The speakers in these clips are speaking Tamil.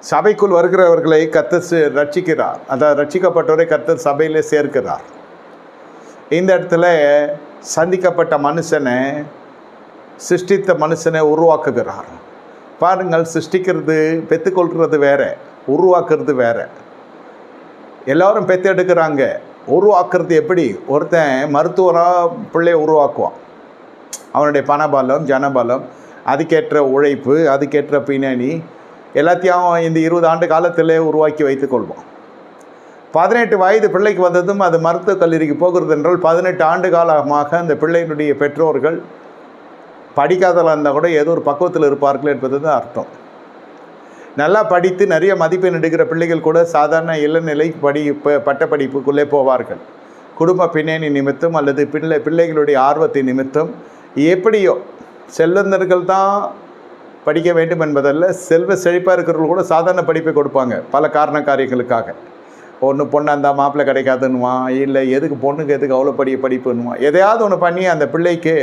சபைக்குள் வருகிறவர்களை கர்த்தர் ரட்சிக்கிறார். அதாவது ரட்சிக்கப்பட்டவரை கர்த்தர் சபையிலே சேர்க்கிறார். இந்த இடத்துல சந்திக்கப்பட்ட மனுஷனை, சிருஷ்டித்த மனுஷனை உருவாக்குகிறார். பாருங்கள், சிருஷ்டிக்கிறது பெற்றுக்கொள்கிறது வேற, உருவாக்குறது வேற. எல்லோரும் பெற்றெடுக்கிறாங்க. உருவாக்குறது எப்படி? ஒருத்தன் மருத்துவராக பிள்ளையை உருவாக்குவான். அவனுடைய பணபலம், ஜனபலம், அதுக்கேற்ற உழைப்பு, அதுக்கேற்ற பின்னணி எல்லாத்தையும் இந்த 20 ஆண்டு காலத்திலே உருவாக்கி வைத்துக்கொள்வான். 18 வயது பிள்ளைக்கு வந்ததும் அது மருத்துவக் கல்லூரிக்கு போகிறது என்றால் 18 ஆண்டு காலமாக அந்த பிள்ளையினுடைய பெற்றோர்கள் படிக்காதலாம் இருந்தால் கூட ஏதோ ஒரு பக்குவத்தில் இருப்பார்கள் என்பது தான் அர்த்தம். நல்லா படித்து நிறைய மதிப்பெண் எடுக்கிற பிள்ளைகள் கூட சாதாரண இளநிலை பட்டப்படிப்புக்குள்ளே போவார்கள். குடும்ப பின்னணி நிமித்தம் அல்லது பிள்ளைகளுடைய ஆர்வத்தின் நிமித்தம் எப்படியோ செல்வந்தர்கள் தான் படிக்க வேண்டும் என்பதல்ல, செல்வ செழிப்பாக இருக்கிறவர்கள் கூட சாதாரண படிப்பை கொடுப்பாங்க பல காரியங்களுக்காக. ஒன்று பொண்ணு அந்த மாப்பிள்ளை கிடைக்காதுன்னுவான், இல்லை எதுக்கு பொண்ணுக்கு எதுக்கு அவ்வளோ படிப்புன்னுவான். எதையாவது ஒன்று பண்ணி அந்த பிள்ளைக்கு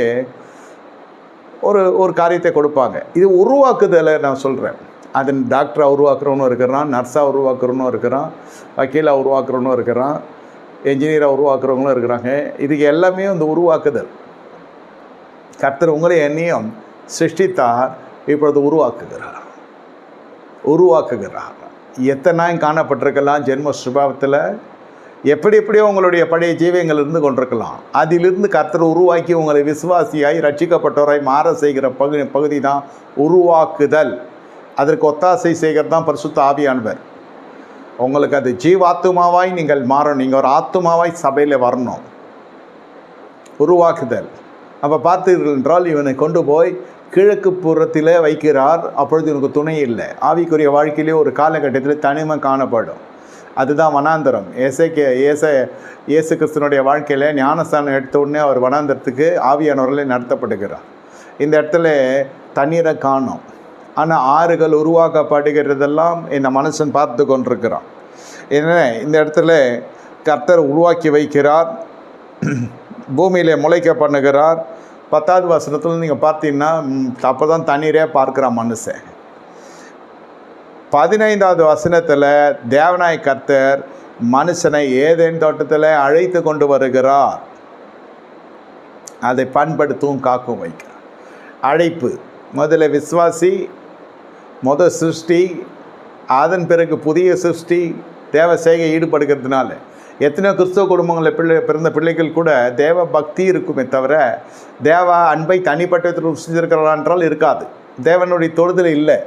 ஒரு காரியத்தை கொடுப்பாங்க. இது உருவாக்குதலை நான் சொல்கிறேன். அது டாக்டராக உருவாக்குறவனும் இருக்கிறான், நர்ஸாக உருவாக்குறவனும் இருக்கிறான், வக்கீலாக உருவாக்குறவனும் இருக்கிறான், என்ஜினியராக உருவாக்குறவங்களும் இருக்கிறாங்க. இதுக்கு எல்லாமே இந்த உருவாக்குதல். கர்த்தர் உங்களை என்னையும் சிருஷ்டித்தார், இப்பொழுது உருவாக்குகிறார். எத்தனை காணப்பட்டிருக்கலாம் ஜென்ம சுபாவத்தில், எப்படியோ உங்களுடைய பழைய ஜீவியங்கள் இருந்து கொண்டிருக்கலாம். அதிலிருந்து கர்த்தர் உருவாக்கி உங்களை விசுவாசியாய் ரட்சிக்கப்பட்டவராய் மாற செய்கிற பகுதி தான் உருவாக்குதல். அதற்கு ஒத்தாசை செய்கிறது தான் பரிசுத்த ஆவியானவர். உங்களுக்கு அது ஜீவாத்துமாவாய் நீங்கள் மாறணும். நீங்கள் ஒரு ஆத்துமாவாய் சபையில் வரணும். உருவாக்குதல். அப்போ பார்த்தீர்கள் என்றால் இவனை கொண்டு போய் கிழக்கு புறத்தில் வைக்கிறார். அப்பொழுது இவனுக்கு துணை இல்லை. ஆவிக்குரிய வாழ்க்கையிலே ஒரு காலகட்டத்தில் தனிமை காணப்படும். அதுதான் வனாந்தரம். இயேசு கிறிஸ்துனுடைய வாழ்க்கையில் ஞானஸ்தானம் எடுத்த உடனே அவர் வனாந்தரத்துக்கு ஆவியானவர்களை நடத்தப்படுகிறார். இந்த இடத்துல தண்ணீரை காணும். ஆனால் ஆறுகள் உருவாக்கப்படுகிறதெல்லாம் இந்த மனுஷன் பார்த்து கொண்டிருக்கிறான். என்ன இந்த இடத்துல கர்த்தர் உருவாக்கி வைக்கிறார், பூமியிலே முளைக்க பண்ணுகிறார். 10வது வசனத்தில் நீங்கள் பார்த்தீங்கன்னா அப்போ தான் தண்ணீரே பார்க்குறான் மனுஷன். 15வது வசனத்தில் தேவனாய் கர்த்தர் மனுஷனை ஏதேன் தோட்டத்தில் அழைத்து கொண்டு வருகிறார். அதை பண்படுத்தவும் காக்கும் வைக்கிறார். அழைப்பு, முதல்ல விசுவாசி, முதல் சிருஷ்டி, அதன் பிறகு புதிய சிருஷ்டி தேவ செய்கை ஈடுபடுகிறதுனால எத்தனையோ கிறிஸ்தவ குடும்பங்களில் பிறந்த பிள்ளைகள் கூட தேவ பக்தி இருக்குமே தவிர தேவ அன்பை தனிப்பட்ட ருசிச்சிருக்கிறான் என்றால் இருக்காது. தேவனுடைய தொழுதல் இல்லை.